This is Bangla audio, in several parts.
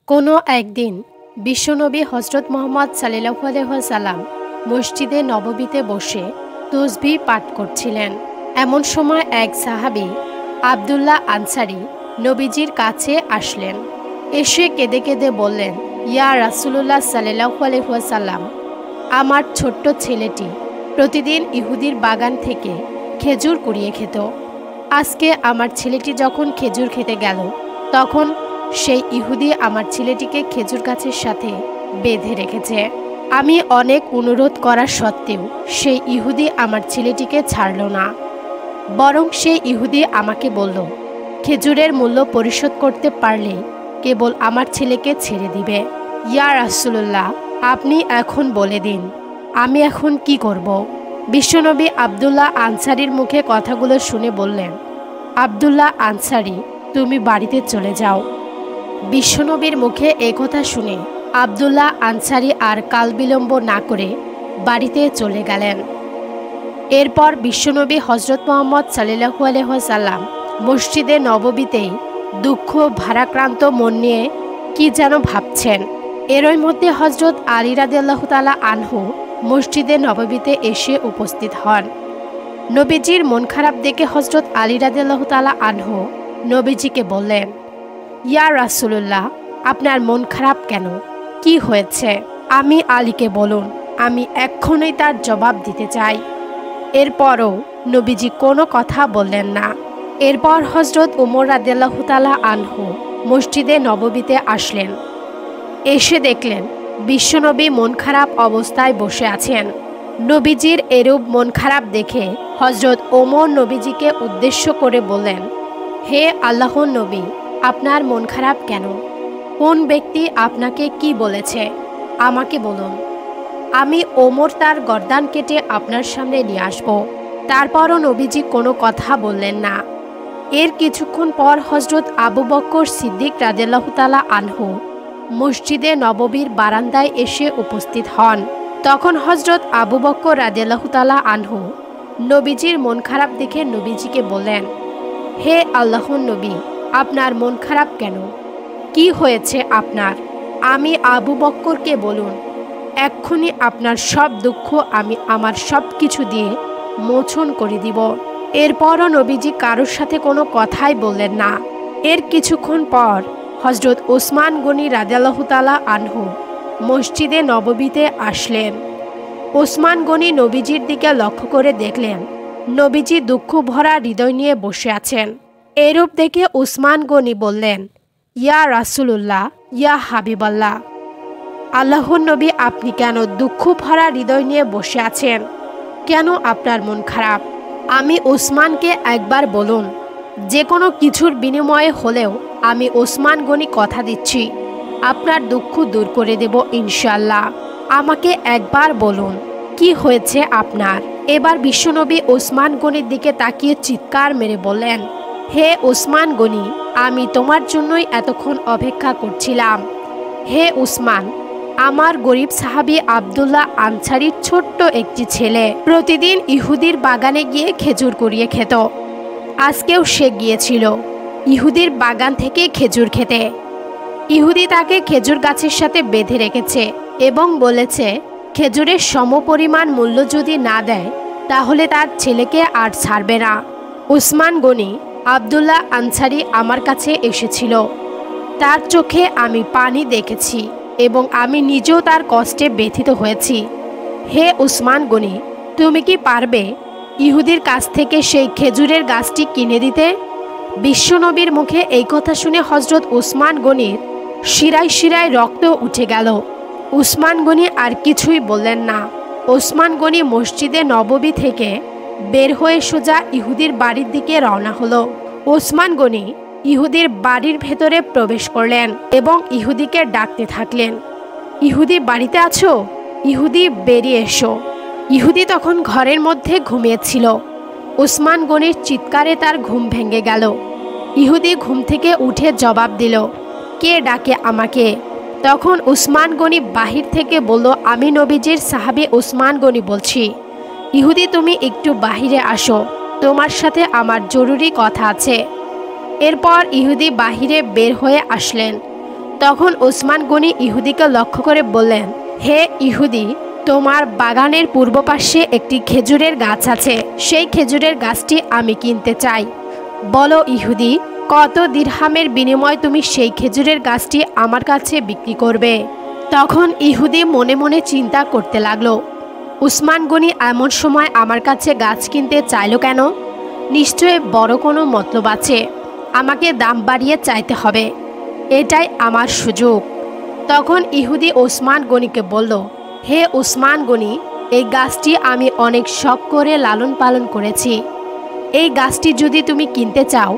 কোনো একদিন বিশ্বনবী হজরত মুহাম্মদ সাল্লাল্লাহু আলাইহি ওয়াসাল্লাম মসজিদে নববীতে বসে তসবিহ পাঠ করছিলেন। এমন সময় এক সাহাবী আব্দুল্লাহ আনসারী নবীজির কাছে আসলেন। এসে কেঁদে কেঁদে বললেন, ইয়া রাসূলুল্লাহ সাল্লাল্লাহু আলাইহি ওয়াসাল্লাম, আমার ছোট্ট ছেলেটি প্রতিদিন ইহুদির বাগান থেকে খেজুর কুড়িয়ে খেত। আজকে আমার ছেলেটি যখন খেজুর খেতে গেল, তখন সেই ইহুদি আমার ছেলেটিকে খেজুর গাছের সাথে বেঁধে রেখেছে। আমি অনেক অনুরোধ করা সত্ত্বেও সেই ইহুদি আমার ছেলেটিকে ছাড়ল না, বরং সেই ইহুদি আমাকে বলল, খেজুরের মূল্য পরিশোধ করতে পারলে কেবল আমার ছেলেকে ছেড়ে দিবে। ইয়া রাসূলুল্লাহ, আপনি এখন বলে দিন, আমি এখন কি করব? বিশ্বনবী আব্দুল্লাহ আনসারীর মুখে কথাগুলো শুনে বললেন, আব্দুল্লাহ আনসারী, তুমি বাড়িতে চলে যাও। বিশ্বনবীর মুখে একথা শুনে আব্দুল্লাহ আনসারী আর কালবিলম্ব না করে বাড়িতে চলে গেলেন। এরপর বিশ্বনবী হজরত মুহাম্মদ সাল্লাল্লাহু আলাইহি ওয়াসাল্লাম মসজিদে নববীতেই দুঃখ ভারাক্রান্ত মন নিয়ে কি যেন ভাবছেন। এরই মধ্যে হজরত আলী রাদিয়াল্লাহু তাআলা আনহু মসজিদে নববীতে এসে উপস্থিত হন। নবীজির মন খারাপ দেখে হজরত আলী রাদিয়াল্লাহু তাআলা আনহু নবীজিকে বললেন, ইয়া রাসূলুল্লাহ, আপনার মন খারাপ কেন? কি হয়েছে? আমি আলীকে বলুন, আমি এক্ষুনি তার জবাব দিতে চাই। এরপরও নবীজি কোনো কথা বললেন না। এরপর হজরত ওমর রাদিয়াল্লাহু তাআলা আনহু মসজিদে নববীতে আসলেন। এসে দেখলেন বিশ্বনবী মন খারাপ অবস্থায় বসে আছেন। নবীজির এরূপ মন খারাপ দেখে হজরত ওমর নবীজিকে উদ্দেশ্য করে বললেন, হে আল্লাহর নবী, আপনার মন খারাপ কেন? কোন ব্যক্তি আপনাকে কি বলেছে আমাকে বলুন, আমি ওমর তার গর্দান কেটে আপনার সামনে নিয়ে আসব। তারপরও নবীজি কোনো কথা বললেন না। এর কিছুক্ষণ পর হজরত আবু বকর সিদ্দিক রাদিয়াল্লাহু তাআলা আনহু মসজিদে নববীর বারান্দায় এসে উপস্থিত হন। তখন হজরত আবু বকর রাদিয়াল্লাহু তাআলা আনহু নবীজির মন খারাপ দেখে নবীজিকে বললেন, হে আল্লাহর নবী, আপনার মন খারাপ কেন? কি হয়েছে আপনার? আমি আবু বক্করকে বলুন, এক্ষুনি আপনার সব দুঃখ আমি আমার সব কিছু দিয়ে মোচন করে দিব। এরপরও নবীজি কারোর সাথে কোনো কথাই বললেন না। এর কিছুক্ষণ পর হজরত ওসমান গনি রাদিয়াল্লাহু তাআলা আনহু মসজিদে নববীতে আসলেন। ওসমান গনি নবীজির দিকে লক্ষ্য করে দেখলেন নবীজি দুঃখ ভরা হৃদয় নিয়ে বসে আছেন। এরূপ দেখে ওসমান গনি বললেন, ইয়া রাসূলুল্লাহ, ইয়া হাবিবাল্লাহ, আল্লাহর নবী, আপনি কেন দুঃখ ভরা হৃদয় নিয়ে বসে আছেন? কেন আপনার মন খারাপ? আমি ওসমানকে একবার বলুন, যে কোনো কিছুর বিনিময়ে হলেও আমি ওসমান গনি কথা দিচ্ছি আপনার দুঃখ দূর করে দেব ইনশাআল্লাহ। আমাকে একবার বলুন, কি হয়েছে আপনার? এবার বিশ্বনবী ওসমান গনির দিকে তাকিয়ে চিৎকার মেরে বললেন, হে ওসমান গনি, আমি তোমার জন্যই এতক্ষণ অপেক্ষা করছিলাম। হে ওসমান, আমার গরিব সাহাবী আব্দুল্লাহ আনসারীর ছোট্ট একটি ছেলে প্রতিদিন ইহুদির বাগানে গিয়ে খেজুর কুড়িয়ে খেত। আজকেও সে গিয়েছিল ইহুদির বাগান থেকে খেজুর খেতে। ইহুদি তাকে খেজুর গাছের সাথে বেঁধে রেখেছে এবং বলেছে, খেজুরের সমপরিমাণ মূল্য যদি না দেয় তাহলে তার ছেলেকে আর ছাড়বে না। ওসমান গনি আব্দুল্লাহ আনসারী আমার কাছে এসেছিল, তার চোখে আমি পানি দেখেছি এবং আমি নিজেও তার কষ্টে ব্যথিত হয়েছি। হে ওসমান গনি, তুমি কি পারবে ইহুদির কাছ থেকে সেই খেজুরের গাছটি কিনে দিতে? বিশ্বনবীর মুখে এই কথা শুনে হজরত ওসমান গনির শিরায় শিরায় রক্ত উঠে গেল। ওসমান গনি আর কিছুই বললেন না। ওসমান গনি মসজিদে নববী থেকে বের হয়ে সোজা ইহুদির বাড়ির দিকে রওনা হলো। ওসমান গনি ইহুদির বাড়ির ভেতরে প্রবেশ করলেন এবং ইহুদিকে ডাকতে থাকলেন, ইহুদি বাড়িতে আছো? ইহুদি, বেরিয়ে এসো। ইহুদি তখন ঘরের মধ্যে ঘুমিয়েছিল। ওসমান গনির চিৎকারে তার ঘুম ভেঙে গেল। ইহুদি ঘুম থেকে উঠে জবাব দিল, কে ডাকে আমাকে? তখন ওসমান গনি বাহির থেকে বলল, আমি নবীজির সাহাবী ওসমান গনি বলছি। ইহুদি, তুমি একটু বাহিরে আসো, তোমার সাথে আমার জরুরি কথা আছে। এরপর ইহুদি বাহিরে বের হয়ে আসলেন। তখন ওসমান গনি ইহুদিকে লক্ষ্য করে বললেন, হে ইহুদি, তোমার বাগানের পূর্ব পাশে একটি খেজুরের গাছ আছে, সেই খেজুরের গাছটি আমি কিনতে চাই। বলো ইহুদি, কত দিরহামের বিনিময়ে তুমি সেই খেজুরের গাছটি আমার কাছে বিক্রি করবে? তখন ইহুদি মনে মনে চিন্তা করতে লাগলো, ওসমান গনি এমন সময় আমার কাছে গাছ কিনতে চাইলো কেন? নিশ্চয়ই বড় কোনো মতলব আছে, আমাকে দাম বাড়িয়ে চাইতে হবে, এটাই আমার সুযোগ। তখন ইহুদি ওসমান গনিকে বলল, হে ওসমান গনি, এই গাছটি আমি অনেক শখ করে লালন পালন করেছি। এই গাছটি যদি তুমি কিনতে চাও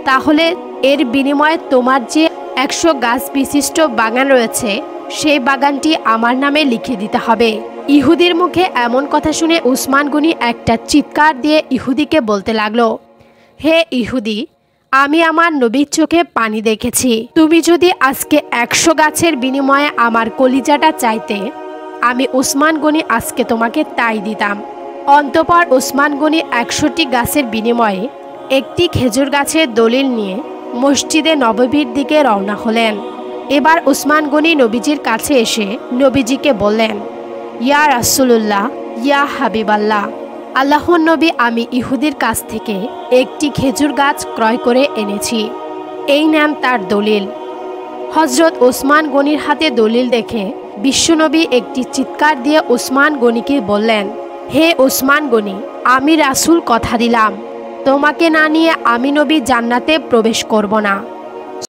তাহলে এর বিনিময়ে তোমার যে 100 গাছ বিশিষ্ট বাগান রয়েছে সেই বাগানটি আমার নামে লিখে দিতে হবে। ইহুদির মুখে এমন কথা শুনে ওসমান গনি একটা চিৎকার দিয়ে ইহুদিকে বলতে লাগলো, হে ইহুদি, আমি আমার নবীর চোখে পানি দেখেছি। তুমি যদি আজকে 100 গাছের বিনিময়ে আমার কলিজাটা চাইতে, আমি ওসমান গনি আজকে তোমাকে তাই দিতাম। অন্তঃপর ওসমান গনি 100টি গাছের বিনিময়ে একটি খেজুর গাছের দলিল নিয়ে মসজিদে নববীর দিকে রওনা হলেন। এবার ওসমান গনি নবীজির কাছে এসে নবীজিকে বললেন, ইয়া রাসূলুল্লাহ, ইয়া হাবিবাল্লাহ, আল্লাহর নবী, আমি ইহুদির কাছ থেকে একটি খেজুর গাছ ক্রয় করে এনেছি, এই নেন তার দলিল। হজরত ওসমান গনির হাতে দলিল দেখে বিশ্বনবী একটি চিৎকার দিয়ে ওসমান গনিকে বললেন, হে ওসমান গনি, আমি রাসূল কথা দিলাম, তোমাকে না নিয়ে আমি নবী জান্নাতে প্রবেশ করব না।